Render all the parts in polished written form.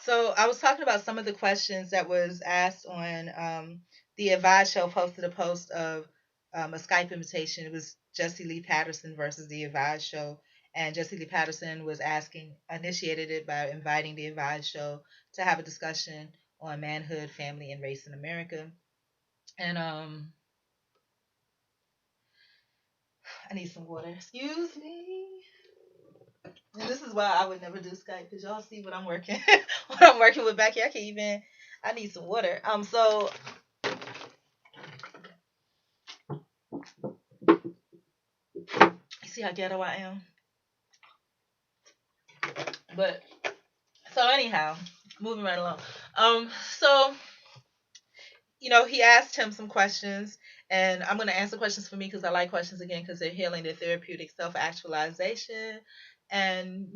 So I was talking about some of the questions that was asked on the Advice Show posted a post of a Skype invitation. It was Jesse Lee Patterson versus the Advice Show, and Jesse Lee Patterson was initiated it by inviting the Advice Show to have a discussion on manhood, family, and race in America. And I need some water. Excuse me. And this is why I would never do Skype because y'all see what I'm working, what I'm working with back here. I can't even. I need some water. So you see how ghetto I am. But so anyhow, moving right along. So he asked him some questions, and I'm gonna answer questions for me because I like questions again because they're healing, they're therapeutic, self-actualization, and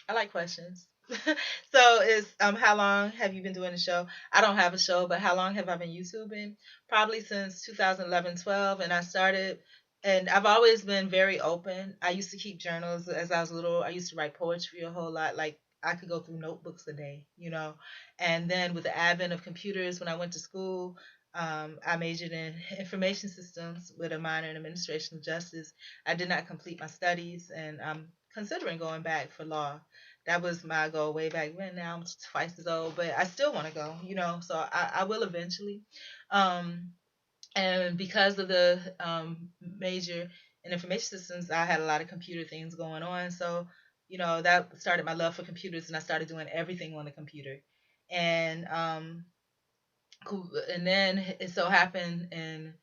I like questions. So it's how long have you been doing the show? I don't have a show, but how long have I been YouTubing? Probably since 2011, 12, and I started. And I've always been very open. I used to keep journals as I was little. I used to write poetry a whole lot. Like I could go through notebooks a day. And then with the advent of computers, when I went to school, I majored in information systems with a minor in administration of justice. I did not complete my studies, and I'm considering going back for law. That was my goal way back when. Now I'm twice as old, but I still want to go. So I will eventually. Um, and because of the major in information systems, I had a lot of computer things going on. So, that started my love for computers, and I started doing everything on the computer. And and then it so happened in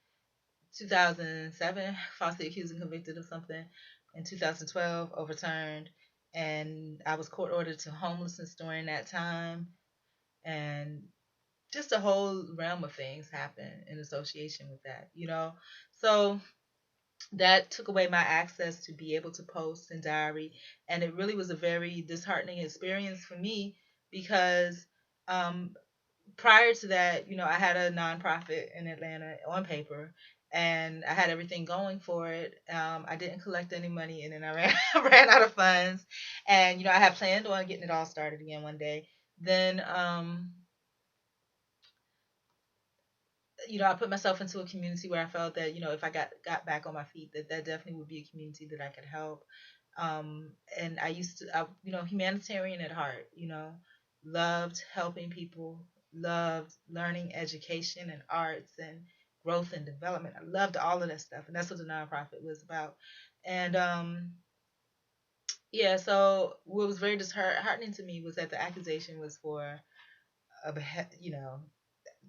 2007, falsely accused and convicted of something. In 2012, overturned, and I was court ordered to homelessness during that time, and just a whole realm of things happened in association with that. So that took away my access to be able to post and diary, and it really was a very disheartening experience for me because um, prior to that, I had a nonprofit in Atlanta on paper, and I had everything going for it. I didn't collect any money, and then I ran ran out of funds, and I had planned on getting it all started again one day. Then I put myself into a community where I felt that, if I got back on my feet, that definitely would be a community that I could help. And I used to, humanitarian at heart, loved helping people, loved learning education and arts and growth and development. I loved all of that stuff. And that's what the nonprofit was about. And yeah, so what was very disheartening to me was that the accusation was for a,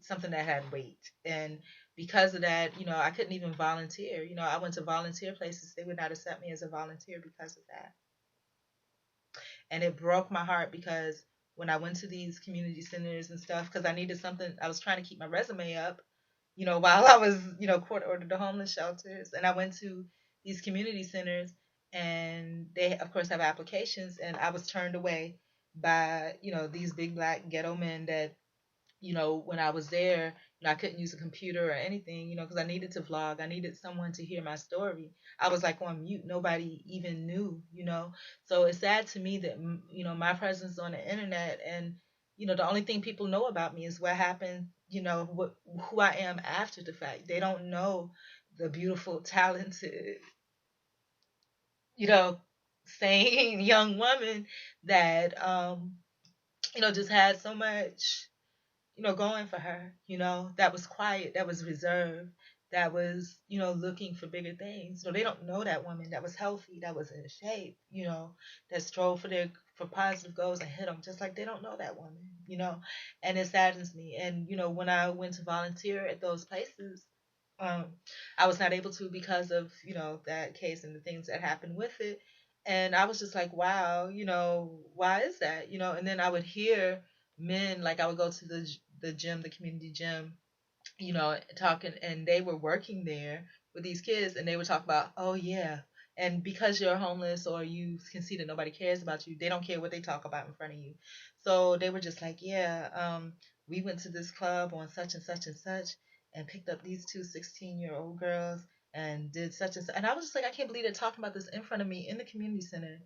something that had weight. And because of that, I couldn't even volunteer. I went to volunteer places. They would not accept me as a volunteer because of that. And it broke my heart because when I went to these community centers and stuff, because I needed something, I was trying to keep my resume up, while I was, court ordered to homeless shelters. And I went to these community centers, and they, of course, have applications. And I was turned away by, these big black ghetto men that when I was there, I couldn't use a computer or anything, because I needed to vlog. I needed someone to hear my story. I was like on mute. Nobody even knew. So it's sad to me that, my presence on the internet, and, the only thing people know about me is what happened, who I am after the fact. They don't know the beautiful, talented, you know, sane young woman that, just had so much going for her, that was quiet, that was reserved, that was, looking for bigger things. So they don't know that woman that was healthy, that was in shape, that strove for positive goals and hit them, just like they don't know that woman. And it saddens me. And, when I went to volunteer at those places, um, I was not able to because of, that case and the things that happened with it. And I was just like, wow, why is that? And then I would hear men, like I would go to the gym, the community gym, talking, and they were working there with these kids, and they would talk about, oh yeah, and because you're homeless or you can see that nobody cares about you, they don't care what they talk about in front of you. So they were just like, yeah, we went to this club on such and such and such and picked up these two 16-year-old girls and did such and such. And I was just like, I can't believe they're talking about this in front of me in the community center.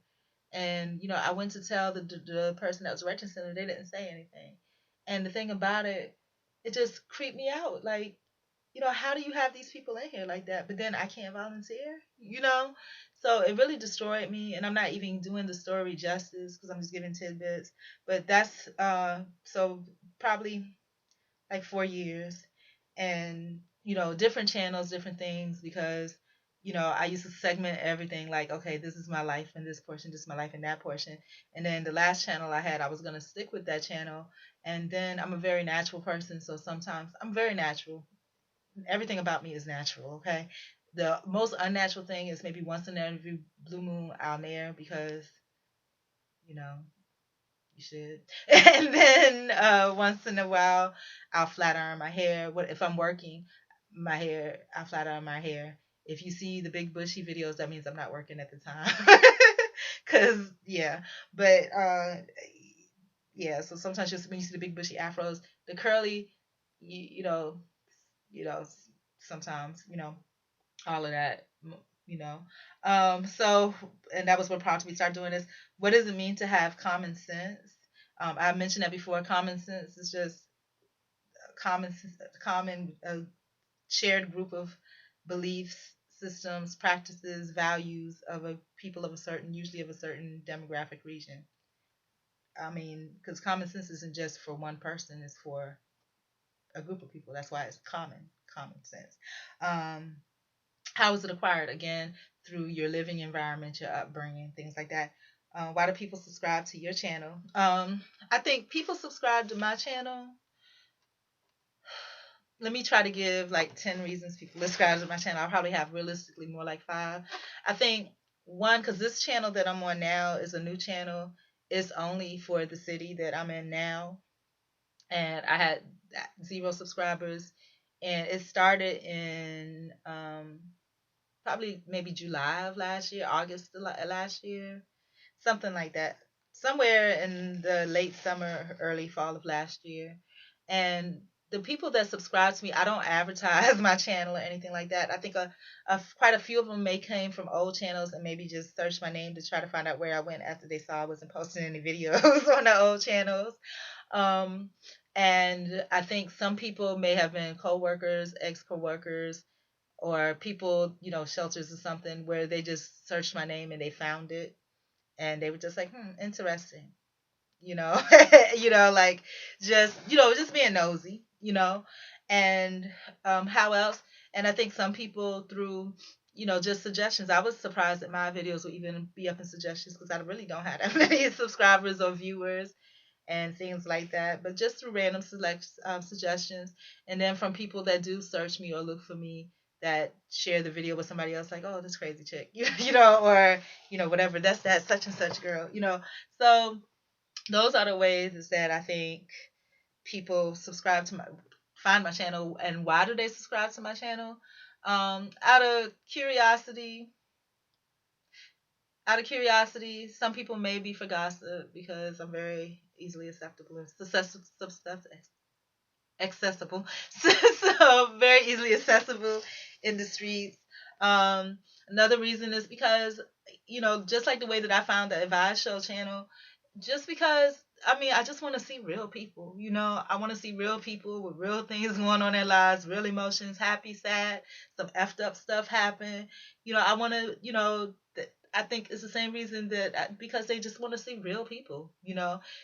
And I went to tell the person that was registering, they didn't say anything. And the thing about it, it just creeped me out. Like, how do you have these people in here like that? But then I can't volunteer, So it really destroyed me. And I'm not even doing the story justice because I'm just giving tidbits. But that's so probably like 4 years, and different channels, different things, because I used to segment everything like, okay, this is my life in this portion, this is my life in that portion. And then the last channel I had, I was going to stick with that channel. And then I'm a very natural person, so sometimes I'm very natural. Everything about me is natural, okay? The most unnatural thing is maybe once in every blue moon I'll nair, because you know you should. And then once in a while, I'll flat iron my hair. What if I'm working my hair? I'll flat iron my hair. If you see the big bushy videos, that means I'm not working at the time. Cause yeah, but yeah. So sometimes just when you see the big bushy afros, the curly, you, you know, you know, sometimes all of that, you know. So, and that was what prompted me to start doing this. What does it mean to have common sense? I mentioned that before. Common sense is just common shared group of beliefs, systems, practices, values of a people of a certain, usually of a certain demographic region. I mean, because common sense isn't just for one person; it's for a group of people. That's why it's common sense. Um, how is it acquired? Again, through your living environment, your upbringing, things like that. Why do people subscribe to your channel? I think people subscribe to my channel. Let me try to give like 10 reasons people subscribe to my channel. I'll probably have realistically more like five. I think one, because this channel that I'm on now is a new channel. It's only for the city that I'm in now. And I had zero subscribers. And it started in probably maybe July of last year, August of last year, something like that. Somewhere in the late summer, early fall of last year. And the people that subscribe to me, I don't advertise my channel or anything like that. I think quite a few of them may came from old channels and maybe just searched my name to try to find out where I went after they saw I wasn't posting any videos on the old channels. Um, and I think some people may have been co-workers, ex-co-workers, or people, shelters or something, where they just searched my name and they found it, and they were just like, interesting, you know, like just being nosy, and how else? And I think some people through, just suggestions. I was surprised that my videos would even be up in suggestions because I really don't have that many subscribers or viewers and things like that, but just through random suggestions, and then from people that do search me or look for me, that share the video with somebody else, like, oh, this crazy chick, or whatever, that's that such and such girl, So those are the ways is that I think people subscribe to find my channel. And why do they subscribe to my channel? Out of curiosity. Some people may be for gossip because I'm very easily acceptable and accessible. So very easily accessible in the streets. Another reason is because, just like the way that I found the Advice Show channel, just because, I mean, I just want to see real people. I want to see real people with real things going on in their lives, real emotions, happy, sad, some effed up stuff happen. I want to, I think it's the same reason that because they just want to see real people,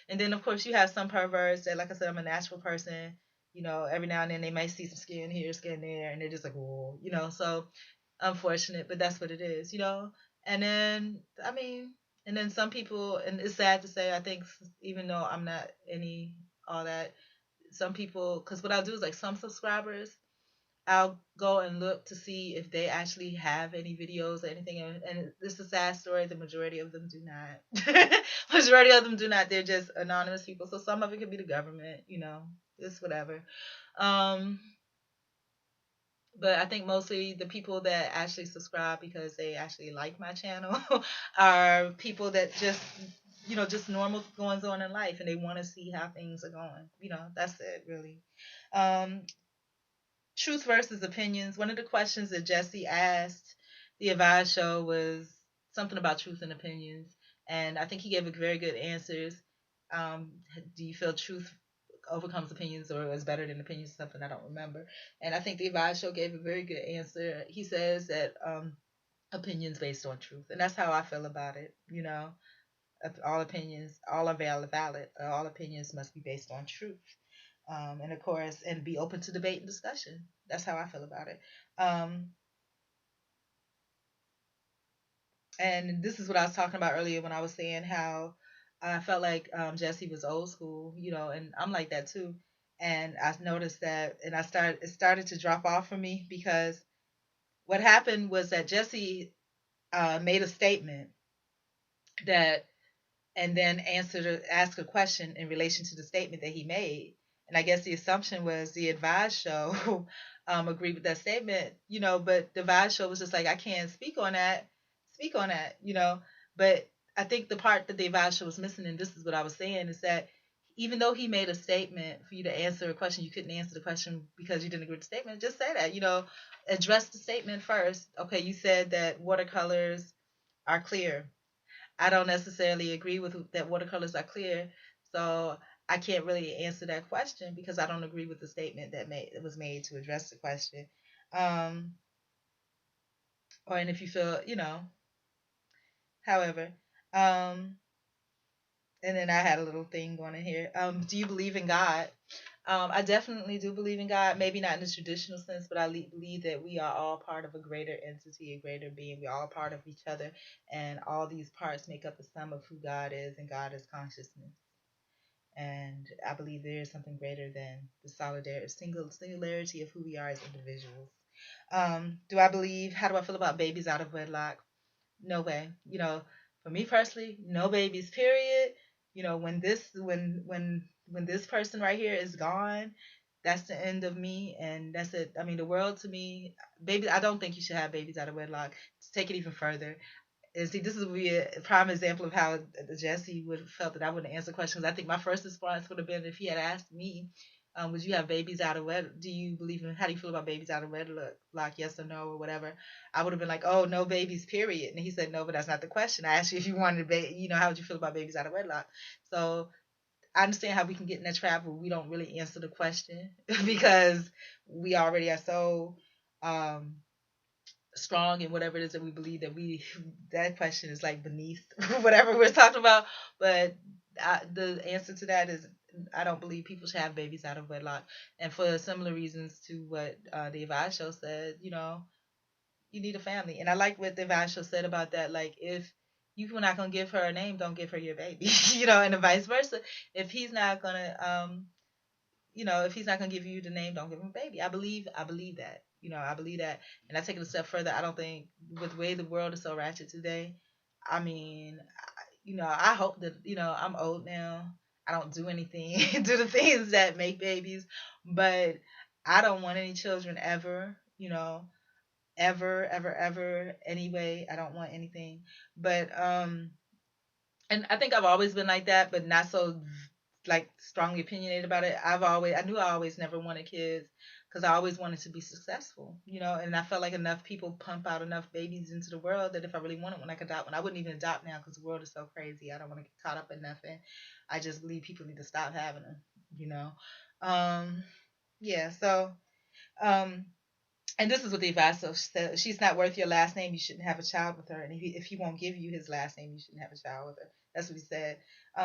And then of course you have some perverts that, like I said, I'm a natural person. Every now and then they might see some skin here, skin there, and they're just like, whoa, So unfortunate, but that's what it is, And then I mean, and then some people, and it's sad to say, I think even though I'm not any all that, some people, because what I'll do is like some subscribers, I'll go and look to see if they actually have any videos or anything. And this is a sad story. The majority of them do not. Majority of them do not. They're just anonymous people. So some of it could be the government, it's whatever. Um, but I think mostly the people that actually subscribe because they actually like my channel are people that just normal goings on in life, and they want to see how things are going. That's it, really. Um, Truth versus opinions. One of the questions that Jesse asked the Advice Show was something about truth and opinions. And I think he gave a very good answers. Um, do you feel truth overcomes opinions or is better than opinions? Something I don't remember. And I think the Advice Show gave a very good answer. He says that opinions based on truth, and that's how I feel about it. All opinions, all are valid. All opinions must be based on truth. And of course, and be open to debate and discussion. That's how I feel about it. Um, and this is what I was talking about earlier when I was saying how I felt like Jesse was old school, and I'm like that too. And I noticed that, and it started to drop off for me because what happened was that Jesse made a statement that and then ask a question in relation to the statement that he made. And I guess the assumption was the Advice Show agreed with that statement, but the Advice Show was just like, I can't speak on that. But I think the part that the Advice Show was missing, and this is what I was saying, is that even though he made a statement for you to answer a question, you couldn't answer the question because you didn't agree with the statement. Just say that, address the statement first. Okay, you said that watercolors are clear. I don't necessarily agree with that watercolors are clear. So I can't really answer that question because I don't agree with the statement that was made to address the question. Um, and if you feel, however, um, and then I had a little thing going in here. Do you believe in God? I definitely do believe in God. Maybe not in the traditional sense, but I believe that we are all part of a greater entity, a greater being. We're all part of each other, and all these parts make up the sum of who God is, and God is consciousness. And I believe there is something greater than the singularity of who we are as individuals. Do I believe? How do I feel about babies out of wedlock? No way. For me personally, no babies. Period. When this person right here is gone, that's the end of me, and that's it. I mean, the world to me, baby. I don't think you should have babies out of wedlock. To take it even further, and see, this is would be a prime example of how Jesse would have felt that I wouldn't answer questions. I think my first response would have been if he had asked me, would you have babies out of wedlock? Do you believe in, how do you feel about babies out of wedlock? Yes or no, or whatever. I would have been like, oh, no babies, period. And he said, no, but that's not the question. I asked you if you wanted how would you feel about babies out of wedlock? So I understand how we can get in that trap where we don't really answer the question because we already are so um, strong in whatever it is that we believe that question is like beneath whatever we're talking about. But the answer to that is I don't believe people should have babies out of wedlock, and for similar reasons to what the Advice Show said. You need a family, and I like what the Advice Show said about that. Like, if you're not gonna give her a name, don't give her your baby. And the vice versa. If he's not gonna if he's not gonna give you the name, don't give him a baby. I believe that. I believe that. And I take it a step further. I don't think with the way the world is so ratchet today, I mean, I hope that, I'm old now. I don't do anything, do the things that make babies, but I don't want any children ever, ever, ever, ever anyway. I don't want anything. But and I think I've always been like that, but not so like strongly opinionated about it. I knew I always never wanted kids because I always wanted to be successful, and I felt like enough people pump out enough babies into the world that if I really wanted one, I could adopt one. I wouldn't even adopt now because the world is so crazy. I don't want to get caught up in nothing. I just believe people need to stop having them, you know. Um, yeah, so um, and this is what the advisor said. She's not worth your last name. You shouldn't have a child with her. And if he won't give you his last name, you shouldn't have a child with her. That's what he said.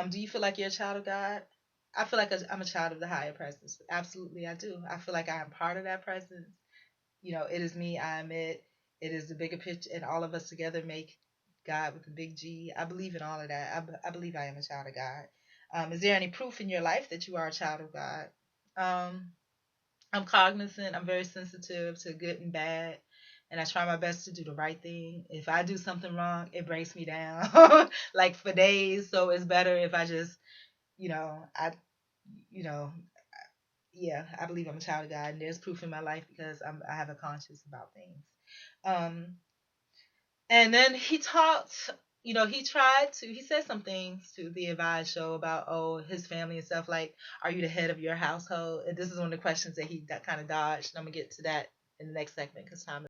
Do you feel like you're a child of God? I feel like I'm a child of the higher presence. Absolutely, I do. I feel like I am part of that presence. It is me. I am it. It is the bigger picture, and all of us together make God with a big G. I believe in all of that. I believe I am a child of God. Is there any proof in your life that you are a child of God? Um, I'm cognizant. I'm very sensitive to good and bad, and I try my best to do the right thing. If I do something wrong, it breaks me down, like for days. So it's better if I just, I, you know, yeah, I believe I'm a child of God, and there's proof in my life because I have a conscience about things. Um, and then he talked, he said some things to the Advice Show about, oh, his family and stuff, like, are you the head of your household? And this is one of the questions that he kind of dodged. And I'm going to get to that in the next segment because time